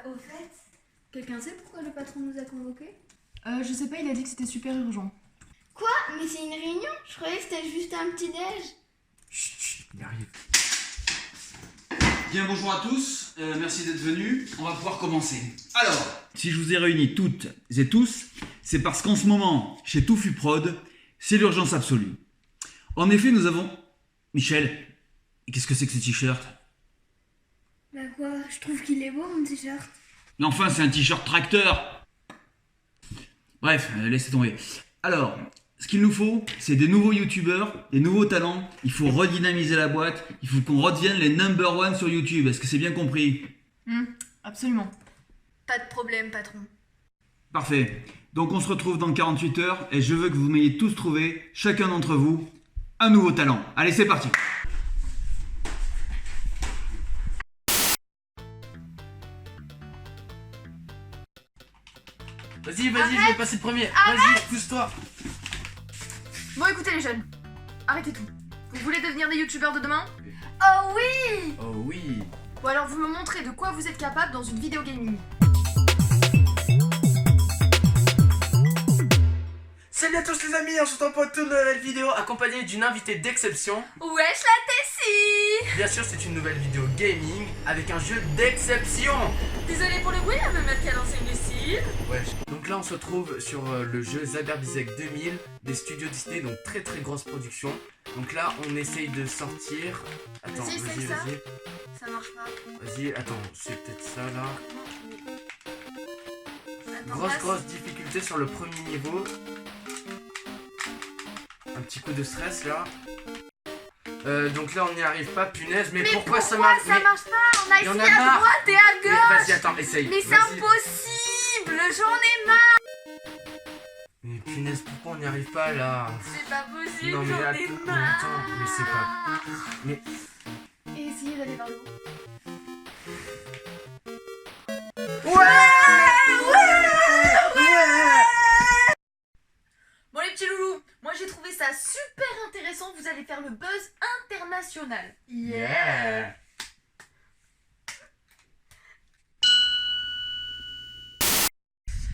Au fait, quelqu'un sait pourquoi le patron nous a convoqués? Je sais pas, il a dit que c'était super urgent. Quoi? Mais c'est une réunion? Je croyais que c'était juste un petit déj. Chut, il arrive. Bien, bonjour à tous, merci d'être venus. On va pouvoir commencer. Alors, si je vous ai réunis toutes et tous, c'est parce qu'en ce moment, chez Touffu Prod, c'est l'urgence absolue. En effet, nous avons... Michel, qu'est-ce que c'est que ce t-shirt? Bah quoi? Je trouve qu'il est beau mon t-shirt. Mais enfin, c'est un t-shirt tracteur. Bref, laissez tomber. Alors, ce qu'il nous faut, c'est des nouveaux youtubeurs, des nouveaux talents. Il faut redynamiser la boîte. Il faut qu'on redevienne les number one sur YouTube. Est-ce que c'est bien compris? Absolument. Pas de problème, patron. Parfait. Donc on se retrouve dans 48 heures et je veux que vous m'ayez tous trouvé, chacun d'entre vous, un nouveau talent. Allez, c'est parti. Vas-y, je vais passer le premier. Vas-y, pousse-toi. Bon, écoutez les jeunes, arrêtez tout. Vous voulez devenir des youtubeurs de demain? Oh oui! Oh oui. Bon alors vous me montrez de quoi vous êtes capable dans une vidéo gaming. Salut à tous les amis, on se retrouve pour une toute nouvelle vidéo accompagnée d'une invitée d'exception. Wesh la Tessie! Bien sûr, c'est une nouvelle vidéo gaming avec un jeu d'exception. Désolée pour le bruit, elle veut mettre qu'à lancer une lessive. Ouais. Donc là, on se retrouve sur le jeu Zaberbizek 2000 des studios Disney, donc très très grosse production. Donc là, on essaye de sortir. Attends, Vas-y, essaye ça. vas-y. Ça marche pas. Vas-y, attends, c'est peut-être ça là. Attends, Grosse difficulté sur le premier niveau. Un petit coup de stress là. Donc là on n'y arrive pas, punaise, mais pourquoi ça marche? ça marche pas? On a y en essayé a à marre. droite et à Mais gauche. vas-y, attends, essaye. Mais c'est Vas-y. impossible, j'en ai marre. Mais punaise, pourquoi on n'y arrive pas là? C'est pas possible, Non mais j'en ai attends, mais marre. attends, mais c'est pas... Mais... Et essayez d'aller vers le haut. Bon les petits loulous, moi j'ai trouvé ça super intéressant, vous allez faire le buzz international. Yeah.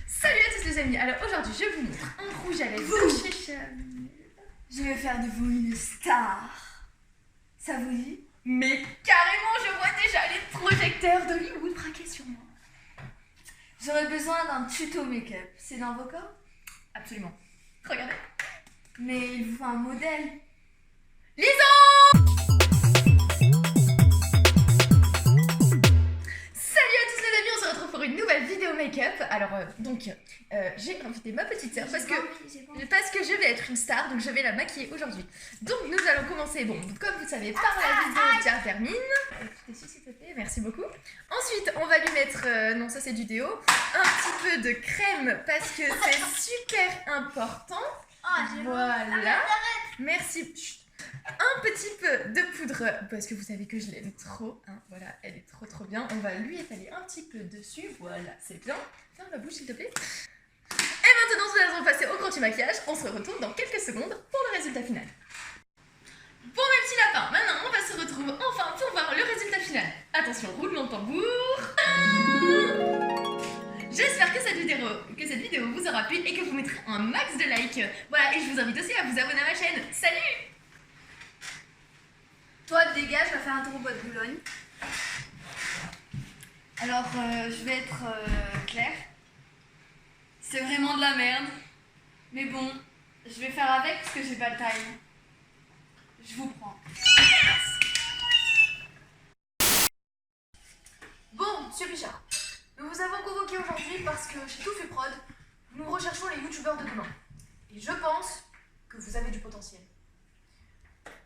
Salut à tous les amis, alors aujourd'hui je vous montre un rouge à lèvres de chez Chanel. Je vais faire de vous une star. Ça vous dit? Mais carrément, je vois déjà les projecteurs d'Hollywood braqués sur moi. J'aurais besoin d'un tuto make-up. C'est dans vos corps? Absolument. Regardez. Mais il vous faut un modèle. Salut à tous les amis, on se retrouve pour une nouvelle vidéo make-up. Alors j'ai invité ma petite sœur parce que je vais être une star, donc je vais la maquiller aujourd'hui. Donc nous allons commencer, bon, comme vous savez, par la vidéo qui termine. S'il te plaît, merci beaucoup. Ensuite, on va lui mettre, non ça c'est du déo, un petit peu de crème parce que c'est super important. Voilà. Merci. Chut. Un petit peu de poudre parce que vous savez que je l'aime trop, hein. Voilà, elle est trop bien. On va lui étaler un petit peu dessus, voilà, c'est bien. Ferme la bouche s'il te plaît. Et maintenant nous allons passer au grand maquillage. On se retrouve dans quelques secondes pour le résultat final. Bon mes petits lapins, maintenant on va se retrouver enfin pour voir le résultat final. Attention, roulement de tambour. J'espère que cette vidéo vous aura plu et que vous mettrez un max de likes. Voilà, et je vous invite aussi à vous abonner à ma chaîne. Salut! Toi, dégage, je vais faire un tour au bois de Boulogne. Alors, je vais être claire. C'est vraiment de la merde. Mais bon, je vais faire avec parce que j'ai pas le time. Je vous prends. Bon, monsieur Richard, nous vous avons convoqué aujourd'hui parce que chez Touffu Prod, nous recherchons les youtubeurs de demain. Et je pense que vous avez du potentiel.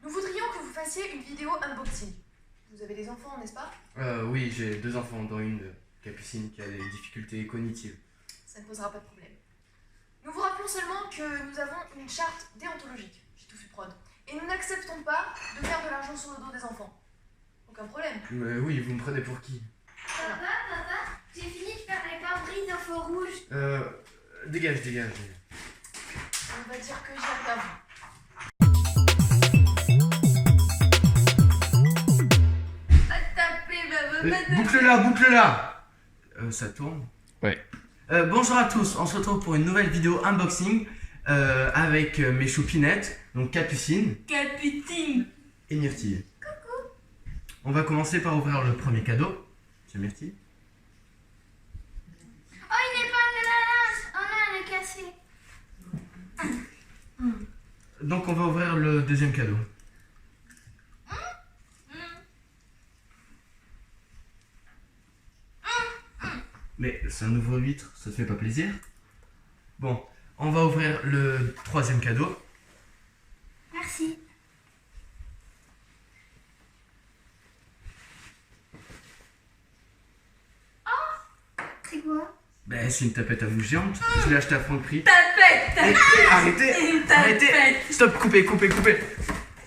Nous voudrions que vous fassiez une vidéo unboxing. Vous avez des enfants, n'est-ce pas? Oui, j'ai 2 enfants, dont une Capucine qui a des difficultés cognitives. Ça ne posera pas de problème. Nous vous rappelons seulement que nous avons une charte déontologique chez Touffu Prod. Et nous n'acceptons pas de faire de l'argent sur le dos des enfants. Aucun problème. Mais oui, vous me prenez pour qui? Papa, j'ai fini de faire les pare-brises au feu rouge. Dégage. On va dire que j'ai hâte à vous. Boucle-la. Ça tourne? Ouais. Bonjour à tous, on se retrouve pour une nouvelle vidéo unboxing avec mes choupinettes, donc Capucine et Myrtille. Coucou. On va commencer par ouvrir le premier cadeau. C'est Myrtille. Oh, il n'est pas de la linge. Oh non, elle est cassée. Donc on va ouvrir le deuxième cadeau. Mais c'est un ouvre-vitre, ça te fait pas plaisir? Bon, on va ouvrir le troisième cadeau. Merci. Oh, c'est quoi? Ben c'est une tapette à mouche géante, je l'ai acheté à Franprix. Tapette. Arrêtez! Stop, coupez!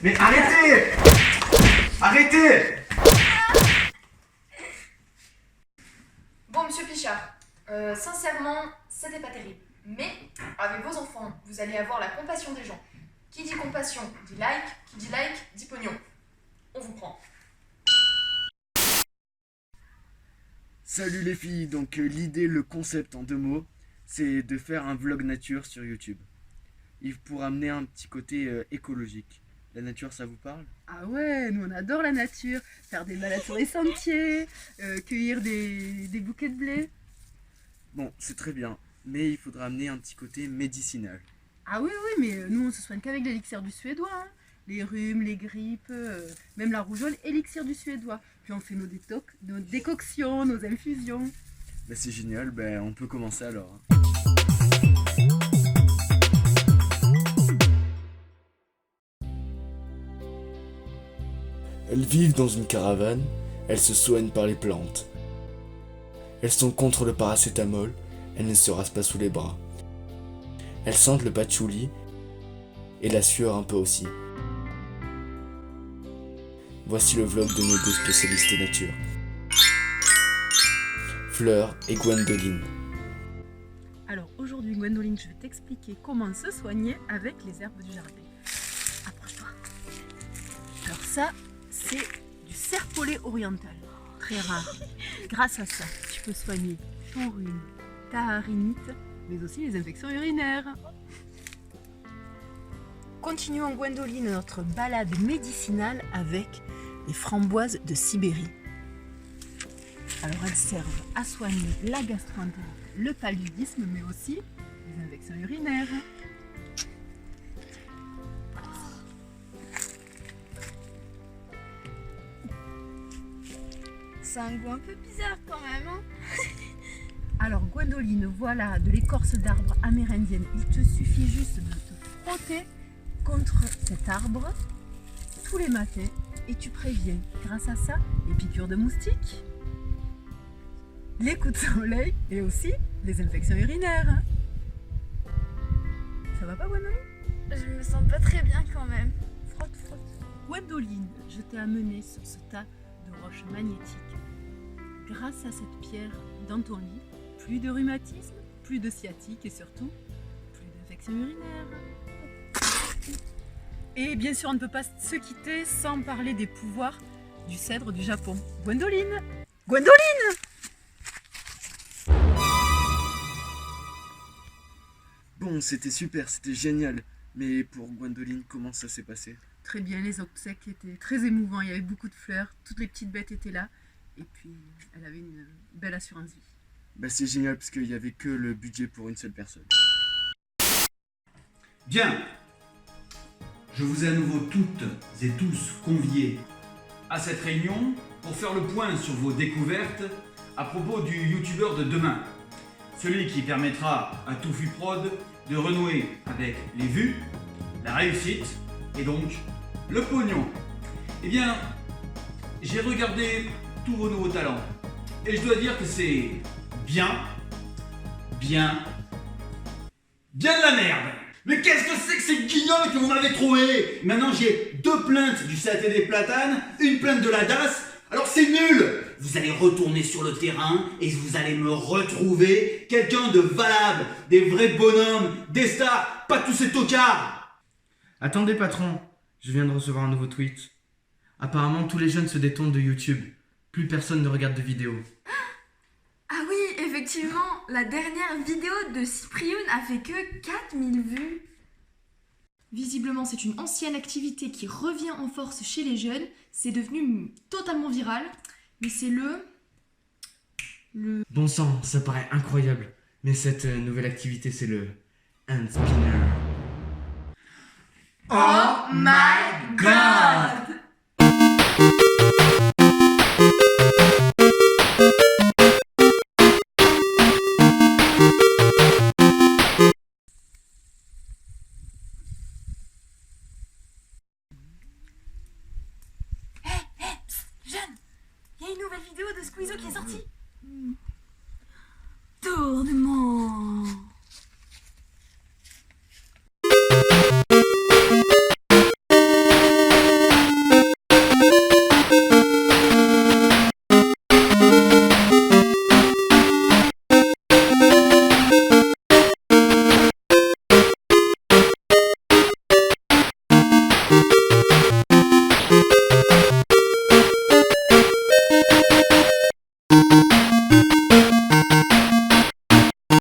Mais arrêtez! Arrêtez! Bon, monsieur Pichard, sincèrement, c'était pas terrible. Mais avec vos enfants, vous allez avoir la compassion des gens. Qui dit compassion dit like, qui dit like dit pognon. On vous prend. Salut les filles, donc l'idée, le concept en 2 mots, c'est de faire un vlog nature sur YouTube. Pour amener un petit côté écologique. La nature, ça vous parle? Ah ouais, nous on adore la nature, faire des balades sur les sentiers, cueillir des bouquets de blé. Bon, c'est très bien, mais il faudra amener un petit côté médicinal. Ah oui, mais nous on se soigne qu'avec l'élixir du suédois. Hein. Les rhumes, les grippes, même la rougeole, élixir du suédois. Puis on fait nos décoctions, nos infusions. Bah c'est génial, on peut commencer alors. Elles vivent dans une caravane, elles se soignent par les plantes. Elles sont contre le paracétamol, elles ne se rasent pas sous les bras. Elles sentent le patchouli et la sueur un peu aussi. Voici le vlog de nos 2 spécialistes nature. Fleur et Gwendoline. Alors aujourd'hui Gwendoline, je vais t'expliquer comment se soigner avec les herbes du jardin. Approche-toi. Alors ça, c'est du serpolet oriental, très rare. Grâce à ça, tu peux soigner ton rhume, ta rhinite, mais aussi les infections urinaires. Continuons Gwendoline notre balade médicinale avec les framboises de Sibérie. Alors elles servent à soigner la gastroentérite, le paludisme, mais aussi les infections urinaires. C'est un goût un peu bizarre quand même, hein. Alors Gwendoline, voilà de l'écorce d'arbre amérindienne. Il te suffit juste de te frotter contre cet arbre tous les matins et tu préviens, grâce à ça, les piqûres de moustiques, les coups de soleil et aussi les infections urinaires. Ça va pas Gwendoline? Je me sens pas très bien quand même. Frotte. Gwendoline, je t'ai amené sur ce tas de roches magnétiques. Grâce à cette pierre dans ton lit, plus de rhumatisme, plus de sciatique et surtout, plus d'infections urinaires. Et bien sûr, on ne peut pas se quitter sans parler des pouvoirs du cèdre du Japon. Gwendoline! Bon, c'était super, c'était génial. Mais pour Gwendoline, comment ça s'est passé? Très bien, les obsèques étaient très émouvants, il y avait beaucoup de fleurs, toutes les petites bêtes étaient là. Et puis, elle avait une belle assurance vie. C'est génial parce qu'il n'y avait que le budget pour une seule personne. Bien, je vous ai à nouveau toutes et tous conviés à cette réunion pour faire le point sur vos découvertes à propos du youtubeur de demain. Celui qui permettra à Touffu Prod de renouer avec les vues, la réussite et donc le pognon. Eh bien, j'ai regardé tous vos nouveaux talents et je dois dire que c'est bien de la merde. Mais qu'est-ce que c'est que ces guignols que vous m'avez trouvé? Maintenant j'ai 2 plaintes du saté des platanes, une plainte de la DAS, alors c'est nul. Vous allez retourner sur le terrain et vous allez me retrouver quelqu'un de valable, des vrais bonhommes, des stars, pas tous ces tocards. Attendez patron, je viens de recevoir un nouveau tweet. Apparemment tous les jeunes se détournent de YouTube. Plus personne ne regarde de vidéos. Ah oui, effectivement, la dernière vidéo de Cyprioun a fait que 4000 vues. Visiblement, c'est une ancienne activité qui revient en force chez les jeunes. C'est devenu totalement viral. Mais c'est le... Bon sang, ça paraît incroyable. Mais cette nouvelle activité, c'est le hand spinner. Oh my god! Jeune, il y a une nouvelle vidéo de Squeezo qui est sortie.